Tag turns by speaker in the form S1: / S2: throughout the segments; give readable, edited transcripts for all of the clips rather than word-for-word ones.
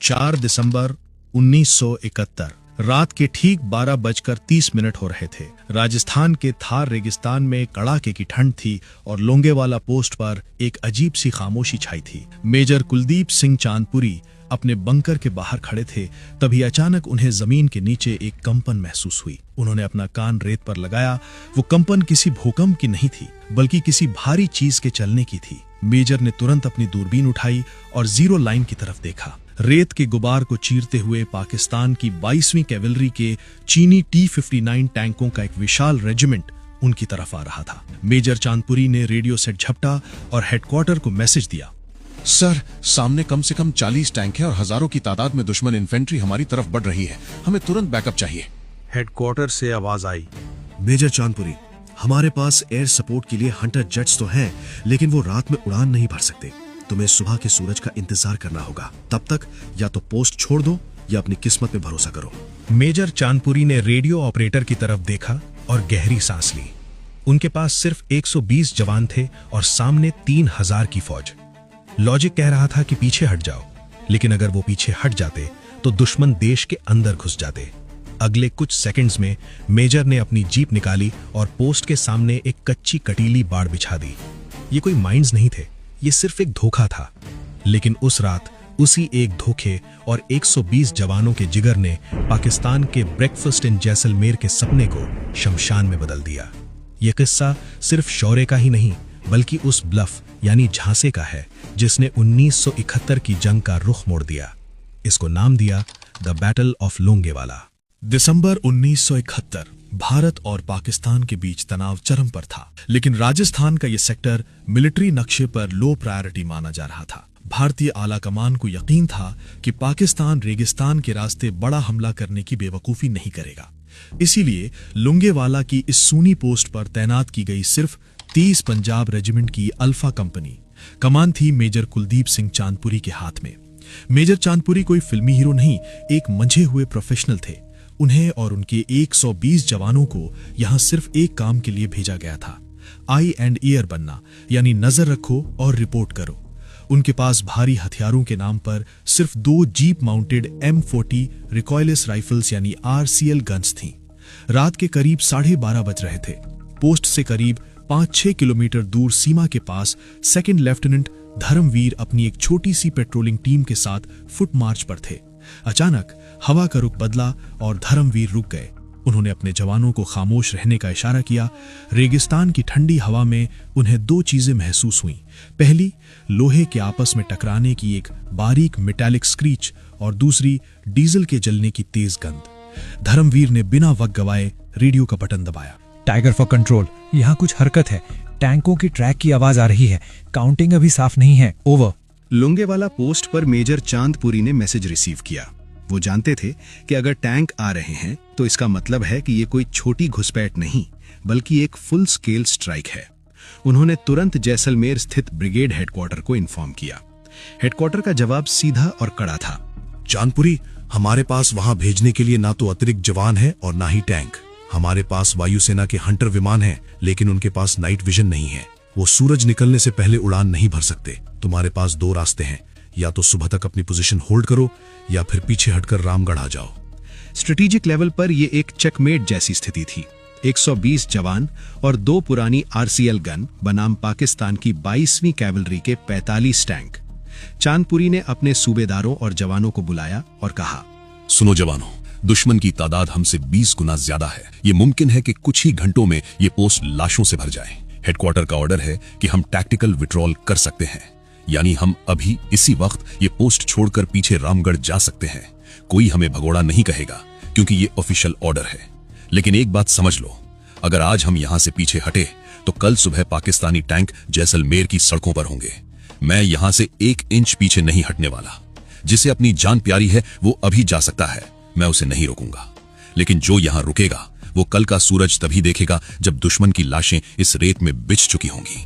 S1: 4 दिसंबर 1971 रात के ठीक 12:30 हो रहे थे। राजस्थान के थार रेगिस्तान में कड़ाके की ठंड थी और लोंगेवाला पोस्ट पर एक अजीब सी खामोशी छाई थी। मेजर कुलदीप सिंह चांदपुरी अपने बंकर के बाहर खड़े थे, तभी अचानक उन्हें जमीन के नीचे एक कंपन महसूस हुई। उन्होंने अपना कान रेत पर लगाया। वो कंपन किसी भूकंप की नहीं थी, बल्कि किसी भारी चीज के चलने की थी। मेजर ने तुरंत अपनी दूरबीन उठाई और जीरो लाइन की तरफ देखा। रेत के गुबार को चीरते हुए पाकिस्तान की 22वीं कैवलरी के चीनी T-59 टैंकों का एक विशाल रेजिमेंट उनकी तरफ आ रहा था। मेजर चांदपुरी ने रेडियो सेट झपटा और हेडक्वार्टर को मैसेज दिया।
S2: सर, सामने कम से कम 40 टैंक है और हजारों की तादाद में दुश्मन इन्फेंट्री हमारी तरफ बढ़ रही है। हमें तुरंत बैकअप चाहिए।
S1: हेडक्वार्टर से आवाज आई।
S3: मेजर चांदपुरी, हमारे पास एयर सपोर्ट के लिए हंटर जेट्स तो हैं, लेकिन वो रात में उड़ान नहीं भर सकते। तुम्हें सुबह के सूरज का इंतजार करना होगा। तब तक या तो पोस्ट छोड़ दो या अपनी किस्मत पे भरोसा करो।
S1: मेजर चांदपुरी ने रेडियो ऑपरेटर की तरफ देखा और गहरी सांस ली। उनके पास सिर्फ 120 जवान थे और सामने 3000 की फौज। लॉजिक कह रहा था कि पीछे हट जाओ, लेकिन अगर वो पीछे हट जाते तो दुश्मन देश के अंदर घुस जाते। अगले कुछ सेकंड्स में मेजर ने अपनी जीप निकाली और पोस्ट के सामने एक कच्ची कटीली बाड़ बिछा दी। ये कोई माइंस नहीं थे, ये सिर्फ एक धोखा था। लेकिन उस रात उसी एक धोखे और 120 जवानों के जिगर ने पाकिस्तान के ब्रेकफास्ट इन जैसलमेर के सपने को शमशान में बदल दिया। यह किस्सा सिर्फ शौर्य का ही नहीं, बल्कि उस ब्लफ यानी झांसे का है जिसने 1971 की जंग का रुख मोड़ दिया। इसको नाम दिया द बैटल ऑफ लोंगेवाला। दिसंबर 1971 भारत और पाकिस्तान के बीच तनाव चरम पर था, लेकिन राजस्थान का यह सेक्टर मिलिट्री नक्शे पर लो प्रायोरिटी माना जा रहा था। भारतीय आला कमान को यकीन था कि पाकिस्तान रेगिस्तान के रास्ते बड़ा हमला करने की बेवकूफी नहीं करेगा। इसीलिए लोंगेवाला की इस सूनी पोस्ट पर तैनात की गई सिर्फ 30 पंजाब रेजिमेंट की अल्फा कंपनी। कमान थी मेजर कुलदीप सिंह चांदपुरी के हाथ में। मेजर चांदपुरी कोई फिल्मी हीरो नहीं, एक मंझे हुए प्रोफेशनल थे। उन्हें और उनके 120 जवानों को यहां सिर्फ एक काम के लिए भेजा गया था, आई एंड ईयर बनना, यानी नजर रखो और रिपोर्ट करो। उनके पास भारी हथियारों के नाम पर सिर्फ 2 jeep mounted M40 recoilless rifles यानी RCL गन्स थीं। रात के करीब 12:30 बज रहे थे। पोस्ट से करीब 5-6 किलोमीटर दूर सीमा के पास सेकंड लेफ्टिनेंट धर्मवीर अपनी एक छोटी सी पेट्रोलिंग टीम के साथ फुट मार्च पर थे। अचानक हवा का रुख बदला और धर्मवीर रुक गए। उन्होंने अपने जवानों को खामोश रहने का इशारा किया। रेगिस्तान की ठंडी हवा में उन्हें 2 चीजें महसूस हुईं। पहली, लोहे के आपस में टकराने की एक बारीक मेटालिक स्क्रीच और दूसरी, डीजल के जलने की तेज गंध। धर्मवीर ने बिना वक्त गवाए रेडियो का बटन दबाया।
S4: टाइगर फॉर कंट्रोल, यहाँ कुछ हरकत है। टैंकों की ट्रैक की आवाज आ रही है। काउंटिंग अभी साफ नहीं है। ओवर।
S3: लोंगेवाला पोस्ट पर मेजर चांदपुरी ने मैसेज रिसीव किया। वो जानते थे कि अगर टैंक आ रहे हैं तो इसका मतलब है कि ये कोई छोटी घुसपैठ नहीं, बल्कि एक फुल स्केल स्ट्राइक है। उन्होंने तुरंत जैसलमेर स्थित ब्रिगेड हेडक्वार्टर को इन्फॉर्म किया। हेडक्वार्टर का जवाब सीधा और कड़ा था।
S2: चांदपुरी, हमारे पास वहां भेजने के लिए ना तो अतिरिक्त जवान है और ना ही टैंक। हमारे पास वायुसेना के हंटर विमान हैं, लेकिन उनके पास नाइट विजन नहीं है। वो सूरज निकलने से पहले उड़ान नहीं भर सकते। तुम्हारे पास 2 रास्ते हैं, या तो सुबह तक अपनी पोजीशन होल्ड करो या फिर पीछे हटकर रामगढ़ आ जाओ।
S3: स्ट्रेटेजिक लेवल पर यह एक चेकमेट जैसी स्थिति थी। 120 जवान और 2 पुरानी RCL गन बनाम पाकिस्तान की 22वीं कैवलरी के 45 टैंक। चांदपुरी ने अपने सूबेदारों और जवानों को बुलाया और कहा,
S2: सुनो जवानों, दुश्मन की तादाद हमसे 20 गुना ज्यादा है। ये मुमकिन है कि कुछ ही घंटों में ये पोस्ट लाशों से भर जाए। हेडक्वार्टर का ऑर्डर है कि हम टैक्टिकल विड्रॉल कर सकते हैं, यानी हम अभी इसी वक्त ये पोस्ट छोड़कर पीछे रामगढ़ जा सकते हैं। कोई हमें भगोड़ा नहीं कहेगा, क्योंकि ये ऑफिशियल ऑर्डर है। लेकिन एक बात समझ लो, अगर आज हम यहां से पीछे हटे तो कल सुबह पाकिस्तानी टैंक जैसलमेर की सड़कों पर होंगे। मैं यहां से 1 इंच पीछे नहीं हटने वाला। जिसे अपनी जान प्यारी है वो अभी जा सकता है, मैं उसे नहीं रोकूंगा। लेकिन जो यहां रुकेगा वो कल का सूरज तभी देखेगा जब दुश्मन की लाशें इस रेत में बिछ चुकी होंगी।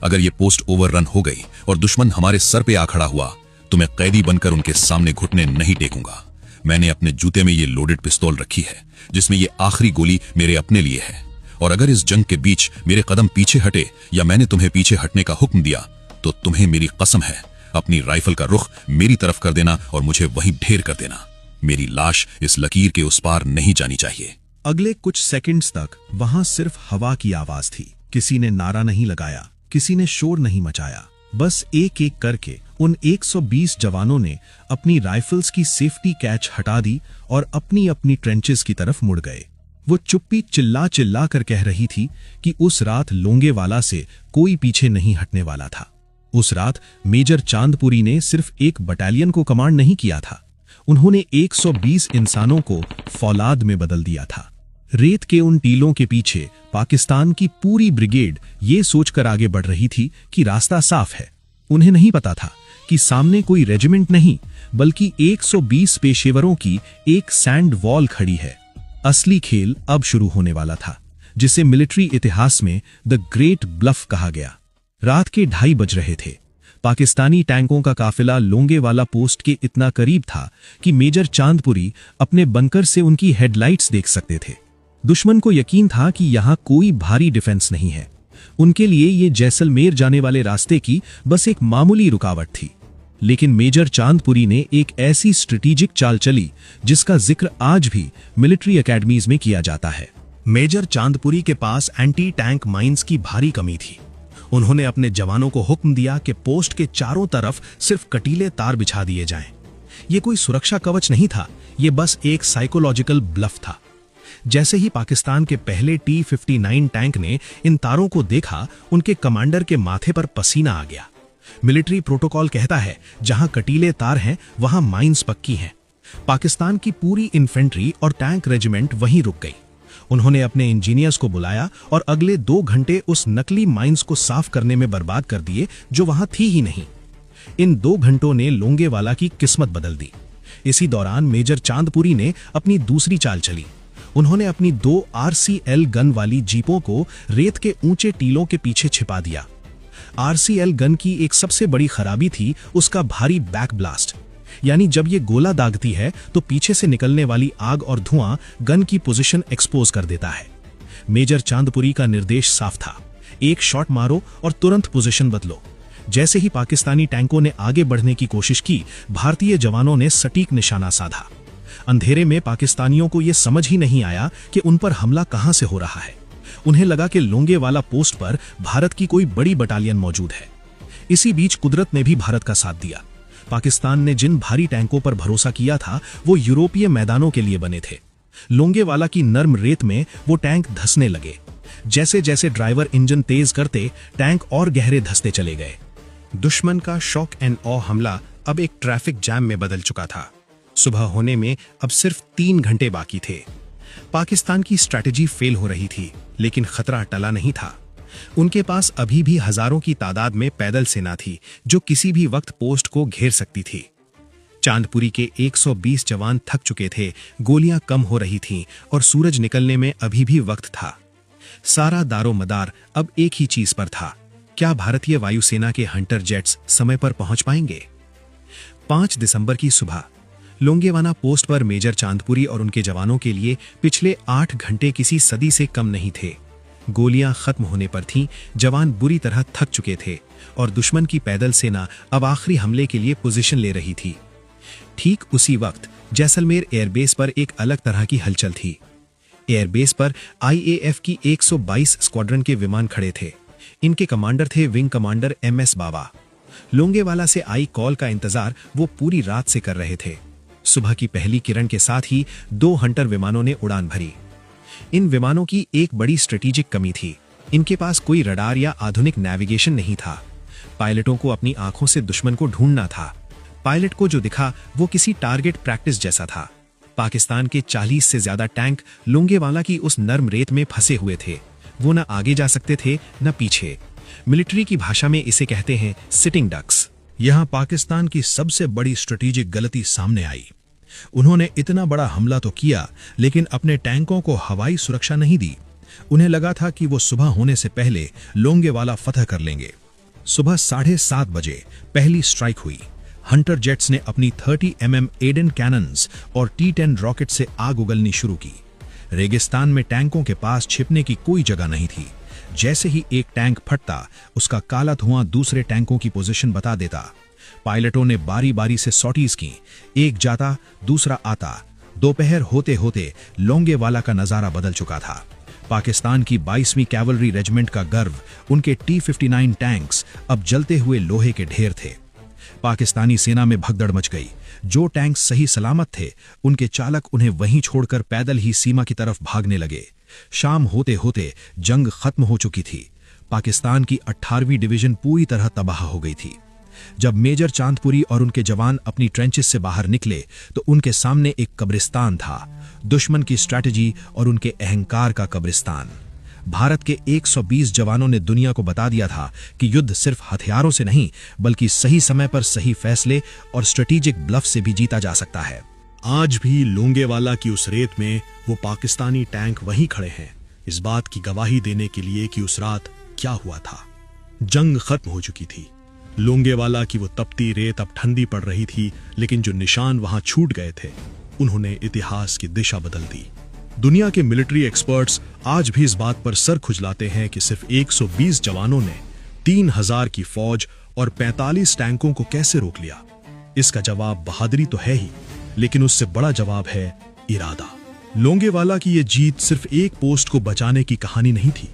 S2: अगर ये पोस्ट ओवररन हो गई और दुश्मन हमारे सर पे आ खड़ा हुआ तो मैं कैदी बनकर उनके सामने घुटने नहीं टेकूंगा। मैंने अपने जूते में ये लोडेड पिस्तौल रखी है, जिसमें ये आखिरी गोली मेरे अपने लिए है। और अगर इस जंग के बीच मेरे कदम पीछे हटे या मैंने तुम्हें पीछे हटने का हुक्म दिया तो तुम्हें मेरी कसम है अपनी राइफल का रुख मेरी तरफ कर देना और मुझे वहीं ढेर कर देना। मेरी लाश इस लकीर के उस पार नहीं जानी चाहिए।
S3: अगले कुछ सेकंड्स तक वहां सिर्फ हवा की आवाज थी। किसी ने नारा नहीं लगाया, किसी ने शोर नहीं मचाया। बस एक एक करके उन 120 जवानों ने अपनी राइफल्स की सेफ्टी कैच हटा दी और अपनी अपनी ट्रेंचेस की तरफ मुड़ गए। वो चुप्पी चिल्ला चिल्ला कर कह रही थी कि उस रात लोंगेवाला से कोई पीछे नहीं हटने वाला था। उस रात मेजर चांदपुरी ने सिर्फ एक बटालियन को कमांड नहीं किया था, उन्होंने 120 इंसानों को फौलाद में बदल दिया था। रेत के उन टीलों के पीछे पाकिस्तान की पूरी ब्रिगेड ये सोचकर आगे बढ़ रही थी कि रास्ता साफ है। उन्हें नहीं पता था कि सामने कोई रेजिमेंट नहीं बल्कि 120 पेशेवरों की एक सैंड वॉल खड़ी है। असली खेल अब शुरू होने वाला था, जिसे मिलिट्री इतिहास में द ग्रेट ब्लफ कहा गया। रात के 2:30 बज रहे थे। पाकिस्तानी टैंकों का काफिला लोंगेवाला पोस्ट के इतना करीब था कि मेजर चांदपुरी अपने बंकर से उनकी हेडलाइट्स देख सकते थे। दुश्मन को यकीन था कि यहां कोई भारी डिफेंस नहीं है। उनके लिए ये जैसलमेर जाने वाले रास्ते की बस एक मामूली रुकावट थी। लेकिन मेजर चांदपुरी ने एक ऐसी स्ट्रेटेजिक चाल चली जिसका जिक्र आज भी मिलिट्री एकेडमीज में किया जाता है। मेजर चांदपुरी के पास एंटी टैंक माइंस की भारी कमी थी। उन्होंने अपने जवानों को हुक्म दिया कि पोस्ट के चारों तरफ सिर्फ कटीले तार बिछा दिए जाएं। ये कोई सुरक्षा कवच नहीं था, ये बस एक साइकोलॉजिकल ब्लफ था। जैसे ही पाकिस्तान के पहले T-59 टैंक ने इन तारों को देखा, उनके कमांडर के माथे पर पसीना आ गया। मिलिट्री प्रोटोकॉल कहता है जहां कटीले तार हैं वहां माइंस पक्की हैं। पाकिस्तान की पूरी इन्फेंट्री और टैंक रेजिमेंट वहीं रुक गई। उन्होंने अपने इंजीनियर्स को बुलाया और अगले 2 घंटे उस नकली माइंस को साफ करने में बर्बाद कर दिए जो वहां थी ही नहीं। इन 2 घंटों ने लोंगेवाला की किस्मत बदल दी। इसी दौरान मेजर चांदपुरी ने अपनी दूसरी चाल चली। उन्होंने अपनी 2 RCL गन वाली जीपों को रेत के ऊंचे टीलों के पीछे छिपा दिया। RCL गन की एक सबसे बड़ी खराबी थी उसका भारी बैक ब्लास्ट, यानी जब ये गोला दागती है तो पीछे से निकलने वाली आग और धुआं गन की पोजीशन एक्सपोज कर देता है। मेजर चांदपुरी का निर्देश साफ था, एक शॉट मारो और तुरंत पोजीशन बदलो। जैसे ही पाकिस्तानी टैंकों ने आगे बढ़ने की कोशिश की, भारतीय जवानों ने सटीक निशाना साधा। अंधेरे में पाकिस्तानियों को यह समझ ही नहीं आया कि उन पर हमला कहां से हो रहा है। उन्हें लगा कि लोंगेवाला पोस्ट पर भारत की कोई बड़ी बटालियन मौजूद है। इसी बीच कुदरत ने भी भारत का साथ दिया। पाकिस्तान ने जिन भारी टैंकों पर भरोसा किया था वो यूरोपीय मैदानों के लिए बने थे। लोंगेवाला की नर्म रेत में वो टैंक धंसने लगे। जैसे जैसे ड्राइवर इंजन तेज करते, टैंक और गहरे धंसते चले गए। दुश्मन का शॉक एंड ऑ हमला अब एक ट्रैफिक जैम में बदल चुका था। सुबह होने में अब सिर्फ 3 घंटे बाकी थे। पाकिस्तान की स्ट्रैटेजी फेल हो रही थी, लेकिन खतरा टला नहीं था। उनके पास अभी भी हजारों की तादाद में पैदल सेना थी जो किसी भी वक्त पोस्ट को घेर सकती थी। चांदपुरी के 120 जवान थक चुके थे, गोलियां कम हो रही थीं और सूरज निकलने में अभी भी वक्त था। सारा दारोमदार अब एक ही चीज पर था, क्या भारतीय वायुसेना के हंटर जेट्स समय पर पहुंच पाएंगे? 5 दिसंबर की सुबह लोंगेवाला पोस्ट पर मेजर चांदपुरी और उनके जवानों के लिए पिछले 8 घंटे किसी सदी से कम नहीं थे। गोलियां खत्म होने पर थीं, जवान बुरी तरह थक चुके थे और दुश्मन की पैदल सेना अब आखिरी हमले के लिए पोजीशन ले रही थी। ठीक उसी वक्त जैसलमेर एयरबेस पर एक अलग तरह की हलचल थी। एयरबेस पर IAF की 122 स्क्वाड्रन के विमान खड़े थे। इनके कमांडर थे विंग कमांडर MS बावा। लोंगेवाला से आई कॉल का इंतजार वो पूरी रात से कर रहे थे। सुबह की पहली किरण के साथ ही 2 हंटर विमानों ने उड़ान भरी। इन विमानों की एक बड़ी स्ट्रेटेजिक कमी थी, इनके पास कोई रडार या आधुनिक नेविगेशन नहीं था। पायलटों को अपनी आंखों से दुश्मन को ढूंढना था। पायलट को जो दिखा वो किसी टारगेट प्रैक्टिस जैसा था। पाकिस्तान के 40 से ज्यादा टैंक लोंगेवाला की उस नर्म रेत में फंसे हुए थे। वो न आगे जा सकते थे न पीछे। मिलिट्री की भाषा में इसे कहते हैं सिटिंग डक्स।
S1: यहां पाकिस्तान की सबसे बड़ी स्ट्रेटेजिक गलती सामने आई। उन्होंने इतना बड़ा हमला तो किया, लेकिन अपने टैंकों को हवाई सुरक्षा नहीं दी। उन्हें लगा था कि वो सुबह होने से पहले लोंगेवाला फतह कर लेंगे। सुबह 7:30 बजे पहली स्ट्राइक हुई। हंटर जेट्स ने अपनी 30 mm एडन कैनन्स और T-10 रॉकेट से आग उगलनी शुरू की। रेगिस्तान में टैंकों के पास छिपने की कोई जगह नहीं थी। जैसे ही एक टैंक फटता, उसका काला धुआं दूसरे टैंकों की पोजीशन बता देता।
S3: पायलटों ने बारी बारी से सॉटीज की, एक जाता दूसरा आता। दोपहर होते होते लोंगेवाला का नजारा बदल चुका था। पाकिस्तान की 22वीं कैवलरी रेजिमेंट का गर्व, उनके T-59 टैंक्स अब जलते हुए लोहे के ढेर थे। पाकिस्तानी सेना में भगदड़ मच गई। जो टैंक सही सलामत थे, उनके चालक उन्हें वहीं छोड़कर पैदल ही सीमा की तरफ भागने लगे। शाम होते होते जंग खत्म हो चुकी थी। पाकिस्तान की 18वीं डिवीजन पूरी तरह तबाह हो गई थी। जब मेजर चांदपुरी और उनके जवान अपनी ट्रेंचेस से बाहर निकले तो उनके सामने एक कब्रिस्तान था, दुश्मन की स्ट्रैटेजी और उनके अहंकार का कब्रिस्तान। भारत के 120 जवानों ने दुनिया को बता दिया था कि युद्ध सिर्फ हथियारों से नहीं, बल्कि सही समय पर सही फैसले और स्ट्रेटेजिक ब्लफ से भी जीता जा सकता है।
S1: आज भी लोंगेवाला की उस रेत में वो पाकिस्तानी टैंक वहीं खड़े हैं, इस बात की गवाही देने के लिए कि उस रात क्या हुआ था। जंग खत्म हो चुकी थी। लोंगेवाला की वो तपती रेत अब ठंडी पड़ रही थी, लेकिन जो निशान वहां छूट गए थे, उन्होंने इतिहास की दिशा बदल दी। दुनिया के मिलिट्री एक्सपर्ट्स आज भी इस बात पर सर खुजलाते हैं कि सिर्फ 120 जवानों ने 3000 की फौज और 45 टैंकों को कैसे रोक लिया। इसका जवाब बहादुरी तो है ही, लेकिन उससे बड़ा जवाब है इरादा। लोंगेवाला की यह जीत सिर्फ एक पोस्ट को बचाने की कहानी नहीं थी,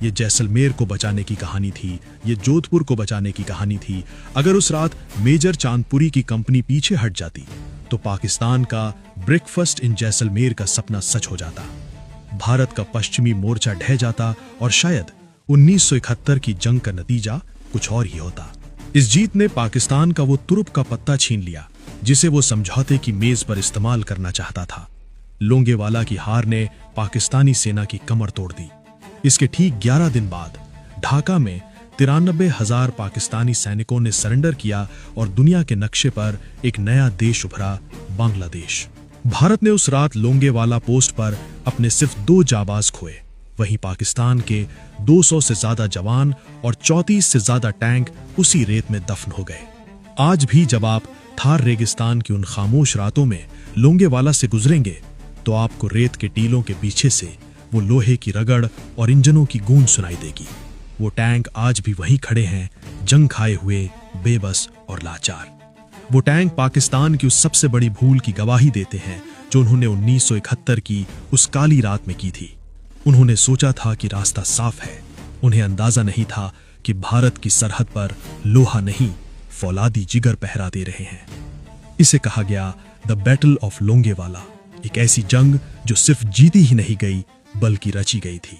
S1: ये जैसलमेर को बचाने की कहानी थी, ये जोधपुर को बचाने की कहानी थी। अगर उस रात मेजर चांदपुरी की कंपनी पीछे हट जाती तो पाकिस्तान का ब्रेकफास्ट इन जैसलमेर का सपना सच हो जाता। भारत का पश्चिमी मोर्चा ढह जाता और शायद 1971 की जंग का नतीजा कुछ और ही होता। इस जीत ने पाकिस्तान का वो तुरुप का पत्ता छीन लिया जिसे वो समझौते की मेज पर इस्तेमाल करना चाहता था। लोंगेवाला की हार ने पाकिस्तानी सेना की कमर तोड़ दी। इसके ठीक 11 दिन बाद ढाका में 93,000 पाकिस्तानी सैनिकों ने सरेंडर किया और दुनिया के नक्शे पर एक नया देश उभरा, बांग्लादेश। भारत ने उस रात लोंगेवाला पोस्ट पर अपने सिर्फ 2 जाबाज खोए। वहीं पाकिस्तान के 200 से ज्यादा जवान और 34 से ज्यादा टैंक उसी रेत में दफन हो गए। आज भी जब आप थार रेगिस्तान की उन खामोश रातों में लोंगेवाला से गुजरेंगे तो आपको रेत के टीलों के पीछे से वो लोहे की रगड़ और इंजनों की गूंज सुनाई देगी। वो टैंक आज भी वहीं खड़े हैं, जंग खाए हुए, बेबस और लाचार। वो टैंक पाकिस्तान की उस सबसे बड़ी भूल की गवाही देते हैं जो उन्होंने 1971 की उस काली रात में की थी। उन्होंने सोचा था कि रास्ता साफ है। उन्हें अंदाजा नहीं था कि भारत की सरहद पर लोहा नहीं, फौलादी जिगर पहरा दे रहे हैं। इसे कहा गया द बैटल ऑफ लोंगेवाला, एक ऐसी जंग जो सिर्फ जीती ही नहीं गई बल्कि रची गई थी।